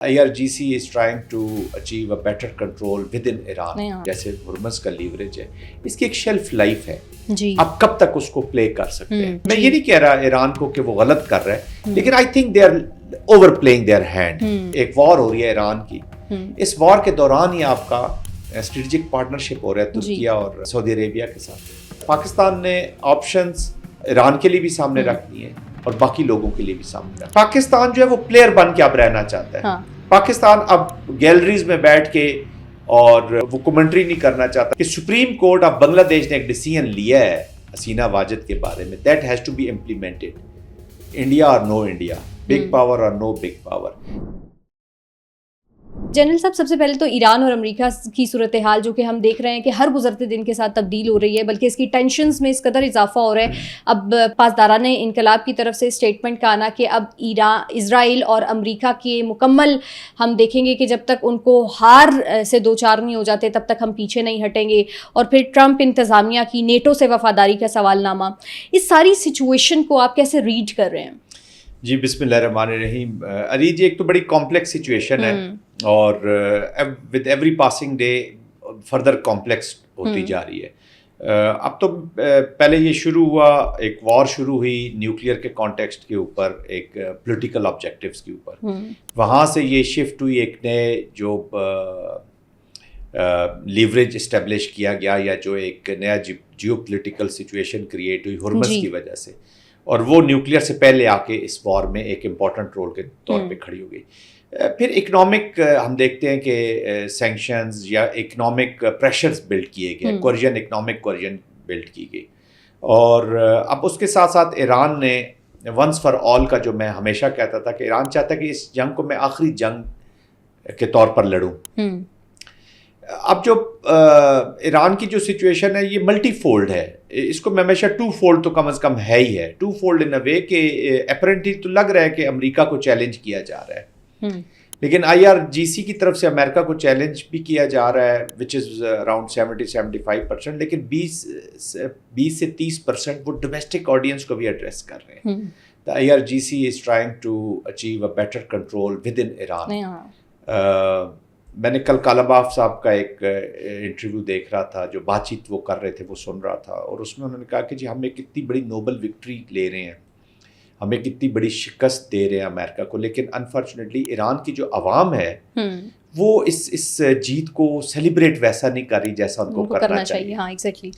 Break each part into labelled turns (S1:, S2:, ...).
S1: IRGC is trying to achieve a better control within Iran. جیسے Hormuz کا leverage ہے، اس کی ایک شیلف لائف ہے جی، اب کب تک اس کو پلے کر سکتے ہیں. میں یہ نہیں کہہ رہا ایران کو کہ وہ غلط کر رہا ہے، لیکن I think they are over playing their hand. ایک وار ہو رہی ہے ایران کی، اس وار کے دوران ہی آپ کا اسٹریٹجک پارٹنرشپ ہو رہا ہے ترکیہ اور سعودی عربیہ کے ساتھ. پاکستان نے آپشنز ایران کے لیے بھی سامنے رکھ دی ہیں اور باقی لوگوں کے لیے بھی سامنے. پاکستان جو ہے وہ پلیئر بن کے اب رہنا چاہتا ہے. پاکستان اب گیلریز میں بیٹھ کے اور وہ کمنٹری نہیں کرنا چاہتا کہ supreme court of Bangladesh نے ایک ڈیسیژن لیا ہے حسینہ واجد کے بارے میں. That has to be implemented. India اور نو انڈیا، بگ پاور اور نو بگ پاور.
S2: جنرل صاحب، سب سے پہلے تو ایران اور امریکہ کی صورتحال جو کہ ہم دیکھ رہے ہیں کہ ہر گزرتے دن کے ساتھ تبدیل ہو رہی ہے، بلکہ اس کی ٹینشنز میں اس قدر اضافہ ہو رہا ہے. اب پاسداران انقلاب کی طرف سے اسٹیٹمنٹ کا آنا کہ اب اسرائیل اور امریکہ کے مکمل ہم دیکھیں گے کہ جب تک ان کو ہار سے دو چار نہیں ہو جاتے تب تک ہم پیچھے نہیں ہٹیں گے. اور پھر ٹرمپ انتظامیہ کی نیٹو سے وفاداری کا سوال نامہ. اس ساری سچویشن کو آپ کیسے ریڈ کر رہے ہیں؟
S1: جی بسم اللہ الرحمن الرحیم. علی جی، ایک تو بڑی کمپلیکس سچویشن ہے اور with every passing day further complex ہوتی جا رہی ہے. اب تو پہلے یہ شروع ہوا، ایک وار شروع ہوئی نیوکلیئر کے کانٹیکسٹ کے اوپر، ایک پولیٹیکل آبجیکٹیوز کے اوپر. وہاں سے یہ شفٹ ہوئی ایک نئے جو لیوریج اسٹیبلش کیا گیا یا جو ایک نیا جیو پولیٹیکل سچویشن کریٹ ہوئی ہرمز کی وجہ سے، اور وہ نیوکلیئر سے پہلے آ کے اس وار میں ایک امپورٹنٹ رول کے طور پہ کھڑی ہو گئی. پھر اکنامک ہم دیکھتے ہیں کہ سینکشنز یا اکنامک پریشرز بلڈ کیے گئے، اکنامک کوریجن بلڈ کی گئی. اور اب اس کے ساتھ ساتھ ایران نے ونس فار آل کا جو میں ہمیشہ کہتا تھا کہ ایران چاہتا ہے کہ اس جنگ کو میں آخری جنگ کے طور پر لڑوں. اب جو ایران کی جو سچویشن ہے یہ ملٹی فولڈ ہے. اس کو میں ہمیشہ ٹو فولڈ تو کم از کم ہے ہی ہے. ٹو فولڈ ان اے وے کہ اپیرنٹلی تو لگ رہا ہے کہ امریکہ کو چیلنج کیا جا رہا ہے، لیکن IRGC کی طرف سے امریکہ کو چیلنج بھی کیا جا رہا ہے وچ از اراؤنڈ 70-75%، لیکن 20 سے 30% وہ ڈومیسٹک آڈینس کو بھی ایڈریس کر رہے ہیں. IRGC is trying to achieve a better control within Iran. میں نے کل کالاباف صاحب کا ایک انٹرویو دیکھ رہا تھا، جو بات چیت وہ کر رہے تھے وہ سن رہا تھا، اور اس میں انہوں نے کہا کہ جی ہم ایک کتنی بڑی نوبل وکٹری لے رہے ہیں، ہمیں کتنی بڑی شکست دے رہے ہیں امریکہ کو، لیکن انفارچونیٹلی ایران کی جو عوام ہے وہ اس جیت کو سیلیبریٹ ویسا نہیں کر رہی جیسا ان کو کرنا چاہیے.
S2: ہاں exactly.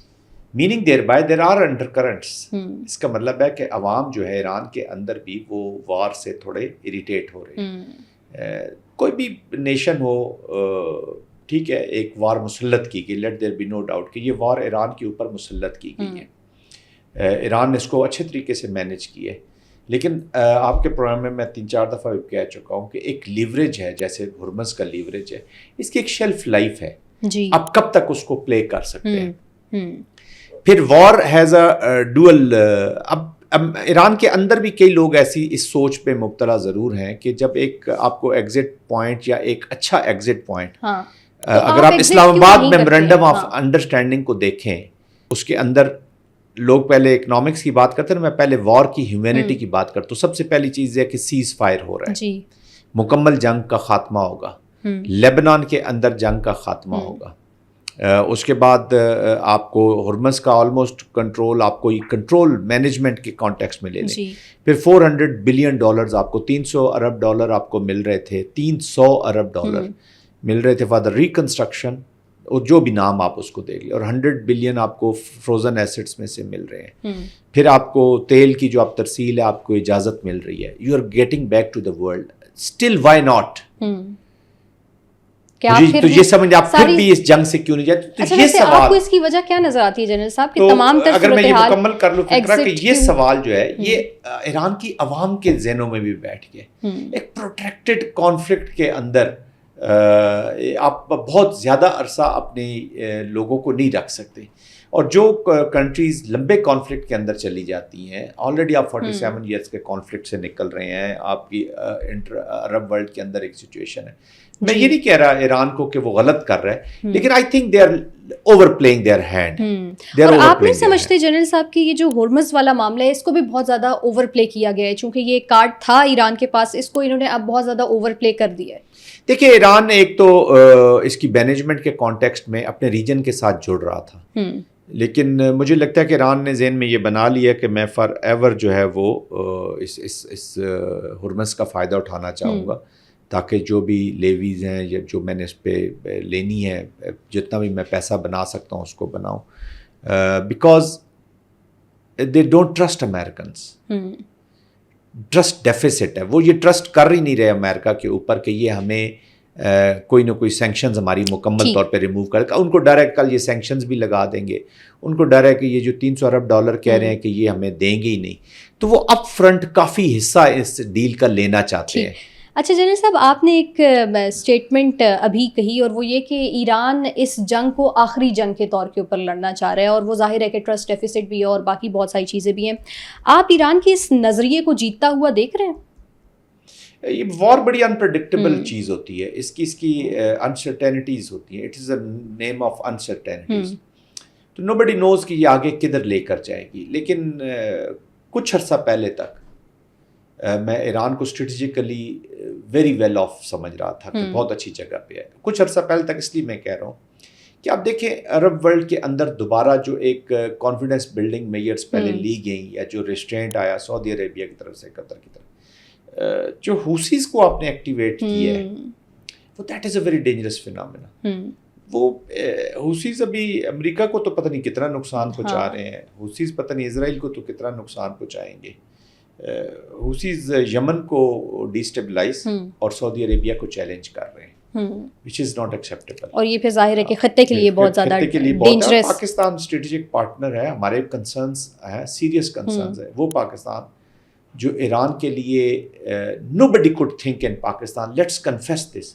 S1: Meaning there are undercurrents. اس کا مطلب ہے کہ عوام جو ہے ایران کے اندر بھی وہ وار سے تھوڑے اریٹیٹ ہو رہے ہیں. کوئی بھی نیشن ہو، ٹھیک ہے، ایک وار مسلط کی گئی، let there be no doubt کہ یہ وار ایران کے اوپر مسلط کی گئی ہے. ایران نے اس کو اچھے طریقے سے مینیج کی ہے، لیکن آپ کے پروگرام میں 3-4 دفعہ کہہ چکا ہوں کہ ایک لیوریج ہے جیسے ہرمز کا لیوریج ہے، اس کی ایک شیلف لائف ہے جی، اب کب تک اس کو پلے کر سکتے ہیں. پھر وار ہیز اے ڈوئل. اب ایران کے اندر بھی کئی لوگ ایسی اس سوچ پہ مبتلا ضرور ہیں کہ جب ایک آپ کو ایگزٹ پوائنٹ یا ایک اچھا ایگزٹ پوائنٹ، اگر آپ اسلام آباد میمورنڈم آف انڈرسٹینڈنگ کو دیکھیں، اس کے اندر لوگ پہلے اکنامکس کی بات کرتے ہیں، میں پہلے وار کی ہیومینٹی کی بات کرتا ہوں. سب سے پہلی چیز ہے کہ سیز فائر ہو رہا ہے جی، مکمل جنگ کا خاتمہ ہوگا، لیبنان کے اندر جنگ کا خاتمہ ہوگا. اس کے بعد آپ کو ہرمز کا آلموسٹ کنٹرول، آپ کو کنٹرول مینجمنٹ کے کانٹیکس میں لے لیں. پھر $400 بلین آپ کو، $300 ارب آپ کو مل رہے تھے، $300 ارب مل رہے تھے فار دا ریکنسٹرکشن، اور جو بھی نام آپ اس کو دیکھ لیں، اور 100 بلین آپ کو فروزن ایسٹس میں سے مل رہے ہیں. پھر آپ کو تیل کی جو آپ ترسیل ہے آپ کو اجازت مل رہی ہے. You are getting back to the world. Still why not? تو یہ سمجھ آپ پھر بھی اس جنگ سے کیوں نہیں جاتے؟ تو یہ سوال
S2: آپ کو اس کی وجہ کیا نظر آتی ہے جنرل صاحب کہ تمام تر
S1: اگر میں یہ مکمل کر لوں فکرہ کہ یہ سوال جو ہے یہ ایران کی عوام کے ذہنوں میں بھی بیٹھ گئے. ایک پروٹریکٹڈ کانفلکٹ کے اندر آپ بہت زیادہ عرصہ اپنے لوگوں کو نہیں رکھ سکتے، اور جو کنٹریز لمبے کانفلکٹ کے اندر چلی جاتی ہیں، آلریڈی آپ 47 ایئرس کے کانفلکٹ سے نکل رہے ہیں، آپ کی عرب ورلڈ کے اندر ایک سچویشن ہے. میں یہ نہیں کہہ رہا ایران کو کہ وہ غلط کر رہا ہے، لیکن I think they are over playing their hand.
S2: اور آپ نہیں سمجھتے جنرل صاحب کہ یہ جو ہرمز والا معاملہ ہے اس کو بھی بہت زیادہ اوور پلے کیا گیا ہے, چونکہ یہ کارڈ تھا ایران کے پاس, اس کو انہوں نے اب بہت زیادہ اوور پلے کر دیا ہے.
S1: دیکھیے ایران ایک تو اس کی مینجمنٹ کے کانٹیکسٹ میں اپنے ریجن کے ساتھ جڑ رہا تھا, لیکن مجھے لگتا ہے کہ ایران نے ذہن میں یہ بنا لیا کہ میں فار ایور جو ہے وہ اس ہرمز کا فائدہ اٹھانا چاہوں گا, تاکہ جو بھی لیویز ہیں یا جو میں نے اس پہ لینی ہے, جتنا بھی میں پیسہ بنا سکتا ہوں اس کو بناؤں, because they don't trust Americans. Trust deficits ہے, وہ یہ ٹرسٹ کر ہی نہیں رہے امریکہ کے اوپر کہ یہ ہمیں کوئی نہ کوئی سینکشنز ہماری مکمل طور پہ ریموو کرے گا. ان کو ڈر ہے کل یہ سینکشنز بھی لگا دیں گے, ان کو ڈر ہے کہ یہ جو $300 ارب کہہ رہے ہیں کہ یہ ہمیں دیں گے ہی نہیں, تو وہ اپ فرنٹ کافی حصہ اس ڈیل کا لینا چاہتے ہیں.
S2: اچھا جنرل صاحب, آپ نے ایک اسٹیٹمنٹ ابھی کہی, اور وہ یہ کہ ایران اس جنگ کو آخری جنگ کے طور کے اوپر لڑنا چاہ رہا ہے, اور وہ ظاہر ہے کہ ٹرسٹ ڈیفیسٹ بھی ہے اور باقی بہت ساری چیزیں بھی ہیں. آپ ایران کے اس نظریے کو جیتتا ہوا دیکھ رہے ہیں؟
S1: یہ وار بڑی انپریڈکٹیبل چیز ہوتی ہے, اس کی انسرٹینٹیز ہوتی ہیں. It is a name of uncertainties. تو نو بڈی نوز کہ یہ آگے کدھر لے کر جائے گی. لیکن کچھ عرصہ پہلے تک میں ایران کو اسٹریٹجیکلی ویری ویل آف سمجھ رہا تھا کہ بہت اچھی جگہ پہ ہے. کچھ عرصہ پہلے تک اس لیے میں کہہ رہا ہوں کہ آپ دیکھیں عرب ورلڈ کے اندر دوبارہ جو ایک کانفیڈنس بلڈنگ میئرز پہلے لی گئیں, یا جو ریسٹرینٹ آیا سعودی عربیہ کی طرف سے, قطر کی طرف, جو حوثیز کو آپ نے ایکٹیویٹ کیا ہے, وہ that is a very dangerous phenomena. وہ حوثیز ابھی امریکہ کو تو پتہ نہیں کتنا نقصان پہنچا رہے ہیں, حوثیز پتہ نہیں اسرائیل کو تو کتنا نقصان پہنچائیں گے. حوثیز یمن کو ڈیسٹیبلائز اور سعودی عربیہ کو چیلنج کر رہے ہیں, which is not acceptable.
S2: اور یہ پھر ظاہر ہے کہ خطے کے لیے بہت زیادہ ڈینجرس.
S1: پاکستان اسٹریٹجک پارٹنر ہے, ہمارے کنسرنز ہیں, سیریس کنسرنز ہیں. وہ پاکستان جو ایران کے لیے nobody could think in Pakistan, let's confess this,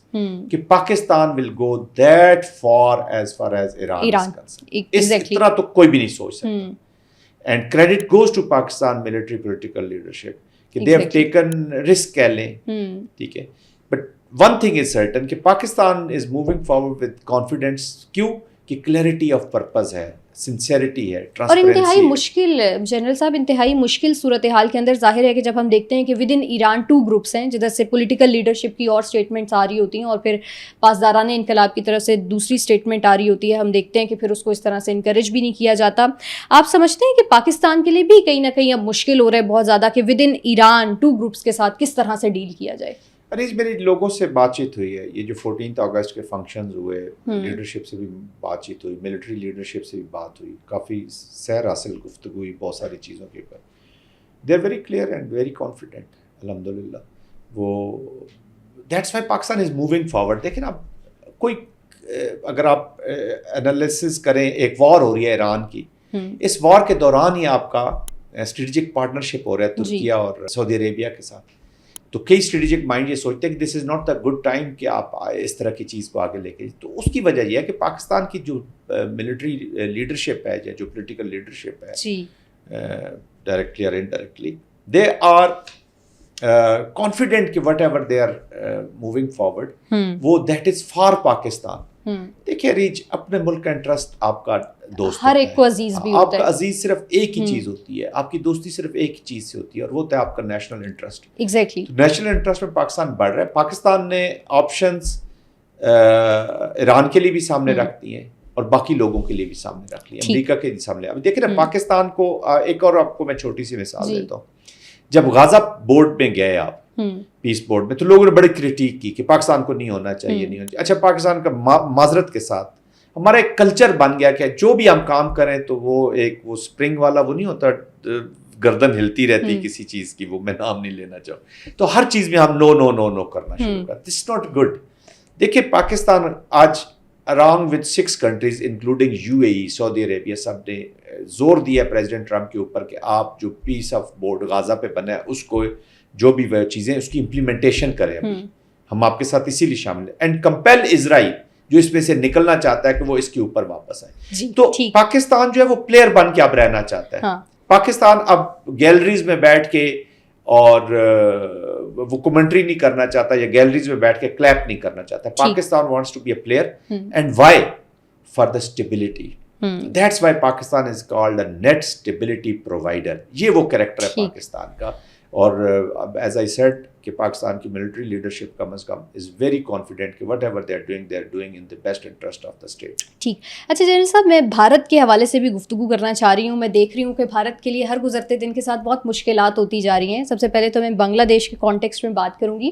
S1: کہ Pakistan will go that far as Iran is concerned. اس طرح تو کوئی بھی نہیں سوچ سکتا. And credit goes to Pakistan military political leadership کہ they have taken risk کہہ لیں, ٹھیک ہے. But one thing is certain کہ Pakistan is moving forward with confidence. کیوں؟ کہ clarity of purpose ہے, sincerity ہے, transparency.
S2: اور انتہائی مشکل جنرل صاحب, انتہائی مشکل صورتحال کے اندر ظاہر ہے کہ جب ہم دیکھتے ہیں کہ ود ان ایران 2 گروپس ہیں, جدھر سے پولیٹیکل لیڈرشپ کی اور اسٹیٹمنٹس آ رہی ہوتی ہیں, اور پھر پاسداران انقلاب کی طرف سے دوسری اسٹیٹمنٹ آ رہی ہوتی ہے, ہم دیکھتے ہیں کہ پھر اس کو اس طرح سے انکریج بھی نہیں کیا جاتا. آپ سمجھتے ہیں کہ پاکستان کے لیے بھی کہیں نہ کہیں اب مشکل ہو رہا ہے بہت زیادہ کہ ود ان ایران 2 گروپس کے ساتھ کس طرح سے ڈیل کیا جائے؟
S1: انیس, میری لوگوں سے بات چیت ہوئی ہے, یہ جو 14 اگست کے فنکشنز ہوئے, لیڈرشپ سے بھی بات چیت ہوئی, ملٹری لیڈرشپ سے بھی بات ہوئی, کافی سیر حاصل گفتگو ہوئی بہت ساری چیزوں کے اوپر. They are very clear and very confident الحمد للہ. وہ that's why Pakistan is moving forward. دیکھیں اب کوئی اگر آپ انالیسس کریں, ایک وار ہو رہی ہے ایران کی, اس وار کے دوران ہی آپ کا اسٹریٹجک پارٹنرشپ ہو رہا ہے ترکیہ اور سعودی عربیہ کے ساتھ. تو کئی اسٹریٹجک مائنڈ یہ سوچتے ہیں کہ this is not the good time کہ آپ اس طرح کی چیز کو آگے لے کے. تو اس کی وجہ یہ ہے کہ پاکستان کی جو ملٹری لیڈرشپ ہے, یا جو پولیٹیکل لیڈرشپ ہے, ڈائریکٹلی اور انڈائریکٹلی, دے آر کانفیڈنٹ کہ whatever they are moving forward, وہ دیٹ از فار پاکستان. دیکھیے ریچ, اپنے ملک کا انٹرسٹ آپ کا دوست,
S2: ہر ایک کو عزیز بھی ہوتا ہے.
S1: آپ کا عزیز صرف ایک ہی چیز ہوتی ہے, آپ کی دوستی صرف ایک ہی چیز سے ہوتی ہے, اور وہ ہوتا ہے آپ کا national interest.
S2: Exactly.
S1: National interest میں پاکستان بڑھ رہا ہے. پاکستان نے آپشنز ایران کے لیے بھی سامنے رکھ دی ہیں, اور باقی لوگوں کے لیے بھی سامنے رکھ لی, امریکہ کے بھی سامنے. اب دیکھیں نا پاکستان کو, ایک اور آپ کو میں چھوٹی سی مثال دیتا ہوں. جب غازہ بورڈ میں گئے آپ, پیس بورڈ میں, تو لوگوں نے بڑی کرٹیک کی کہ پاکستان کو نہیں ہونا چاہیے, نہیں ہونا چاہیے. اچھا, پاکستان کا معذرت کے ساتھ ہمارا ایک کلچر بن گیا کہ جو بھی ہم کام کریں تو وہ ایک وہ اسپرنگ والا وہ نہیں ہوتا, گردن ہلتی رہتی کسی چیز کی, وہ میں نام نہیں لینا چاہوں, تو ہر چیز میں ہم نو نو نو نو کرنا شروع کر. دس از ناٹ گڈ. دیکھیے پاکستان آج along with 6 countries including UAE, سعودی عربیہ, سب نے زور دیا پریزیڈنٹ ٹرمپ کے اوپر کہ آپ جو پیس آف بورڈ غازہ پہ بنا ہے اس کو, جو بھی وہ چیزیں اس کی امپلیمنٹیشن کریں. ہم آپ کے ساتھ اسی لیے شامل ہیں. اینڈ کمپیل اسرائیل, جو اس میں سے نکلنا چاہتا ہے, کہ وہ اس کے اوپر واپس آئے. تو پاکستان جو ہے وہ پلیئر بن کے اب رہنا چاہتا ہے. پاکستان اب گیلریز میں بیٹھ کے اور وہ کمنٹری نہیں کرنا چاہتا, یا گیلریز میں بیٹھ کے کلیپ نہیں کرنا چاہتا. Pakistan wants to be a player. And why? for the stability. That's why Pakistan is called a net stability provider. یہ وہ کریکٹر ہے پاکستان کا. اور ایز آئی سیڈ کہ پاکستان کی ملٹری لیڈرشپ کم از کم از ویری کانفیڈنٹ کہ whatever they are doing in the best interest of the state.
S2: ٹھیک. اچھا جنرل صاحب, میں بھارت کے حوالے سے بھی گفتگو کرنا چاہ رہی ہوں. میں دیکھ رہی ہوں کہ بھارت کے لیے ہر گزرتے دن کے ساتھ بہت مشکلات ہوتی جا رہی ہیں. سب سے پہلے تو میں بنگلہ دیش کے کانٹیکسٹ میں بات کروں گی,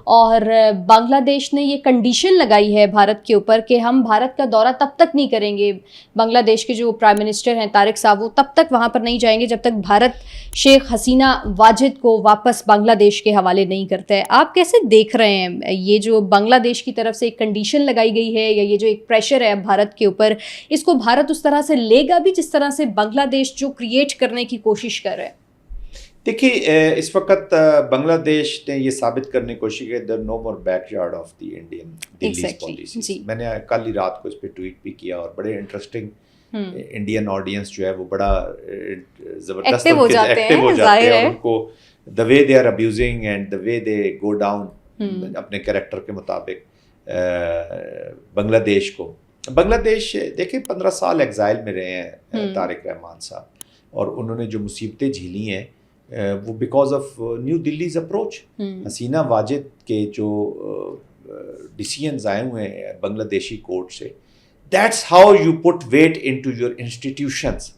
S2: اور بنگلہ دیش نے یہ کنڈیشن لگائی ہے بھارت کے اوپر کہ ہم بھارت کا دورہ تب تک نہیں کریں گے. بنگلہ دیش کے جو پرائم منسٹر ہیں طارق صاحب, وہ تب تک وہاں پر نہیں جائیں گے جب تک بھارت شیخ حسینہ واجد کو واپس بنگلہ دیش کے حوالے نہیں کرتا ہے. آپ کیسے دیکھ رہے ہیں یہ جو بنگلہ دیش کی طرف سے ایک کنڈیشن لگائی گئی ہے, یا یہ جو ایک پریشر ہے بھارت کے اوپر, اس کو بھارت اس طرح سے لے گا بھی جس طرح سے بنگلہ دیش جو کریٹ کرنے کی کوشش کر رہا ہے؟
S1: دیکھیے, اس وقت بنگلہ دیش نے یہ ثابت کرنے کی کوشش کی کہ no more backyard of the Indian policy. میں نے کل ہی رات کو اس پہ ٹویٹ بھی کیا, اور بڑے انٹرسٹنگ انڈین آڈینس جو ہے وہ بڑا زبردست ایکٹیو ہو جاتے ہیں, اور ان کو the way they are abusing and the way they go down اپنے کریکٹر کے مطابق بنگلہ دیش کو. بنگلہ دیش دیکھیں 15 سال ایگزائل میں رہے ہیں طارق رحمان صاحب, اور انہوں نے جو مصیبتیں جھیلی ہیں وہ بیکاز آف نیو دلیز اپروچ. حسینہ واجد کے جو ڈیسیژنز آئے ہوئے ہیں بنگلہ دیشی کورٹ سے, that's how you put weight into your institutions.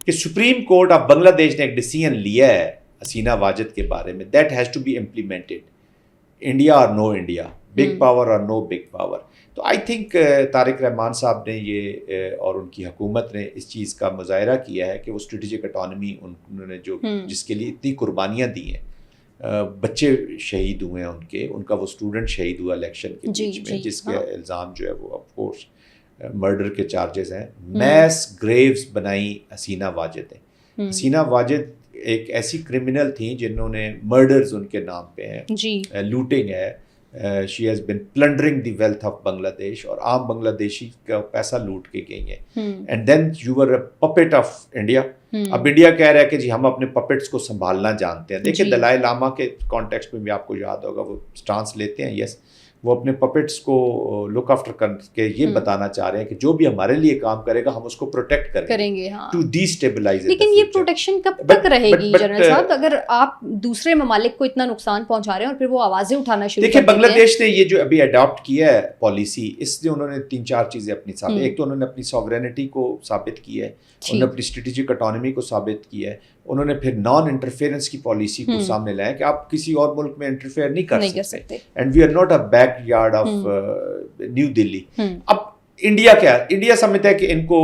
S1: کہ supreme court of Bangladesh نے ایک ڈیسیژن لیا ہے حسینہ واجد کے بارے میں, that has to be implemented, India اور نو انڈیا, بگ پاور اور نو بگ پاور. تو آئی تھنک طارق رحمان صاحب نے یہ اور ان کی حکومت نے اس چیز کا مظاہرہ کیا ہے کہ وہ اسٹریٹجک اٹانومی انہوں نے جو جس کے لیے اتنی قربانیاں دی ہیں, بچے شہید ہوئے ہیں ان کا وہ اسٹوڈنٹ شہید ہوا الیکشن کے بیچ میں, جس کے الزام جو ہے وہ آف کورس مرڈر کے چارجز ہیں. میس گریوز بنائی حسینہ واجد ہیں. حسینہ واجد ایک ایسی کرمنل تھیں جنہوں نے مرڈرز ان کے نام پہ ہیں, لوٹنگ ہے, she has been plundering the wealth of Bangladesh, اور عام بنگلہ دیشی کا پیسہ لوٹ کے گئی ہیں. And then you were a puppet of India. اب انڈیا کہہ رہا ہے کہ جی ہم اپنے پپٹس کو سنبھالنا جانتے ہیں. دیکھیں دلائی لاما کے کانٹیکسٹ میں بھی آپ کو یاد ہوگا وہ سٹانس لیتے ہیں, یس وہ اپنے پپٹس کو لک آفٹر کر کے یہ بتانا چاہ رہے ہیں کہ جو بھی ہمارے لیے کام کرے گا ہم اس کو پروٹیکٹ کریں گے ٹو ڈی اسٹیبلائز.
S2: لیکن یہ پروٹیکشن کب تک رہے گی جنرل صاحب, اگر آپ دوسرے ممالک کو اتنا نقصان پہنچا رہے ہیں اور پھر وہ آوازیں اٹھانا شروع
S1: دیکھیں بنگلہ دیش نے یہ جو ابھی اڈاپٹ کیا ہے پالیسی, اس لیے انہوں نے 3-4 چیزیں اپنی ثابت, ایک تو انہوں نے اپنی ساورینٹی کو ثابت کیا ہے, انہوں نے اپنی اسٹریٹجک اٹانومی کو ثابت کیا ہے, انہوں نے پھر نان انٹرفیئرنس کی پالیسی کو سامنے لایا کہ آپ کسی اور ملک میں انٹرفیئر نہیں کر سکتے, and we are not a backyard of New Delhi. اب انڈیا کیا, انڈیا سمجھتا ہے کہ ان کو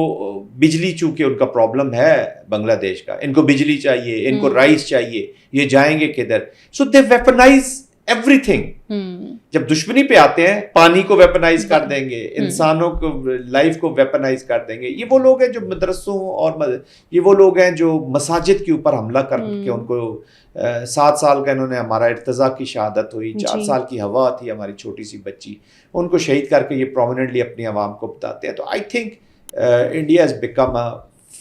S1: بجلی, چونکہ ان کا پرابلم ہے بنگلہ دیش کا, ان کو بجلی چاہیے, ان کو رائس چاہیے, یہ جائیں گے کدھر؟ سو دے ویپنائز ایوری تھنگ. جب دشمنی پہ آتے ہیں پانی کو ویپنائز کر دیں گے, انسانوں کو لائف کو ویپنائز کر دیں گے. یہ وہ لوگ ہیں جو مدرسوں اور یہ وہ لوگ ہیں جو مساجد کے اوپر حملہ کر کے ان کو 7 سال کا انہوں نے, ہمارا ارتضیٰ کی شہادت ہوئی, 4 سال کی ہوا تھی ہماری چھوٹی سی بچی, ان کو شہید کر کے یہ پرومیننٹلی اپنی عوام کو بتاتے ہیں. تو I think India has become a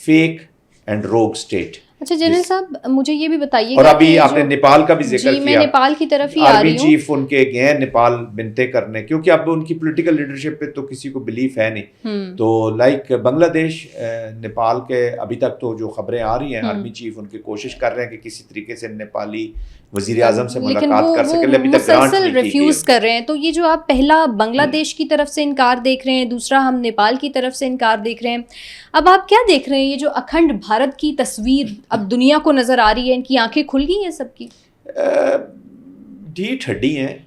S1: fake and روگ اسٹیٹ.
S2: اچھا جنرل صاحب مجھے یہ بھی بتائیے,
S1: اور ابھی آپ نے نیپال کا بھی ذکر کیا,
S2: میں نیپال کی طرف ہی آ رہی ہوں.
S1: آرمی چیف ان کے گئے نیپال بنتے کرنے, کیونکہ اب ان کی پولیٹیکل لیڈرشپ پہ تو کسی کو بلیف ہے نہیں. تو لائک بنگلہ دیش, نیپال کے ابھی تک تو جو خبریں آ رہی ہیں, آرمی چیف ان کی کوشش کر رہے ہیں کہ کسی طریقے سے نیپالی وزیر اعظم سے ملاقات کر سکے, لیکن ابھی تک
S2: مسلسل ریفیوز کر رہے ہیں. تو یہ جو آپ پہلا بنگلہ دیش کی طرف سے انکار دیکھ رہے ہیں, دوسرا ہم نیپال کی طرف سے انکار دیکھ رہے ہیں, اب آپ کیا دیکھ رہے ہیں؟ یہ جو اکھنڈ بھارت کی تصویر اب دنیا کو نظر آ رہی ہے, ان کی آنکھیں کھل گئی ہیں سب کی؟
S1: ڈھیٹ ہڈی ہیں,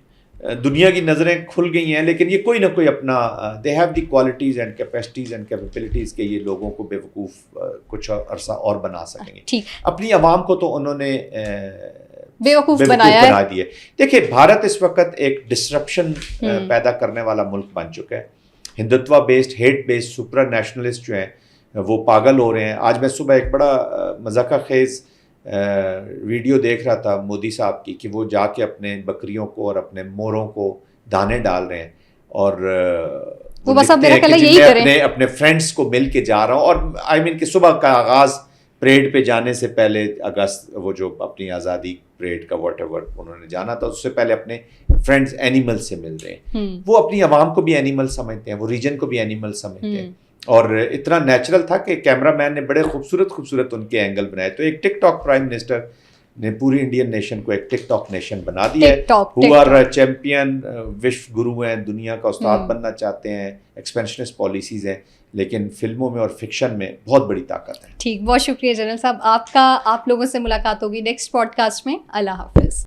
S1: دنیا کی نظریں کھل گئی ہیں, لیکن یہ کوئی نہ کوئی اپنا they have the qualities and capacities and capabilities کہ یہ لوگوں کو بے وقوف کچھ عرصہ اور بنا سکیں گے. اپنی عوام کو تو انہوں نے
S2: بے وقوف بنا
S1: دیے. دیکھیں بھارت اس وقت ایک ڈسرپشن پیدا کرنے والا ملک بن چکا ہے. Hindutva based, hate based supra nationalist جو ہیں وہ پاگل ہو رہے ہیں. آج میں صبح ایک بڑا مذاقہ خیز ویڈیو دیکھ رہا تھا مودی صاحب کی, کہ وہ جا کے اپنے بکریوں کو اور اپنے موروں کو دانے ڈال رہے ہیں, اور وہ بس اپنے فرینڈس کو مل کے جا رہا ہوں. اور آئی مین کہ صبح کا آغاز پریڈ پہ جانے سے پہلے, اگست وہ جو اپنی آزادی پریڈ کا واٹ ایور انہوں نے جانا تھا, اس سے پہلے اپنے فرینڈز اینیمل سے مل رہے ہیں. وہ اپنی عوام کو بھی اینیمل سمجھتے ہیں, وہ ریجن کو بھی اینیمل سمجھتے ہیں. اور اتنا نیچرل تھا کہ کیمرہ مین نے بڑے خوبصورت ان کے اینگل بنائے. تو ایک ٹک ٹاک پرائم منسٹر نے پوری انڈین نیشن کو ایک ٹک ٹاک نیشن بنا دیا ہے. ہو آر چیمپئن، وشو گرو ہیں، دنیا کا استاد بننا چاہتے ہیں، ایکسپینشنسٹ پالیسیز ہیں، لیکن فلموں میں اور فکشن میں بہت بڑی طاقت ہے.
S2: ٹھیک، بہت شکریہ جنرل صاحب آپ کا. آپ لوگوں سے ملاقات ہوگی نیکسٹ پوڈ کاسٹ میں. اللہ حافظ.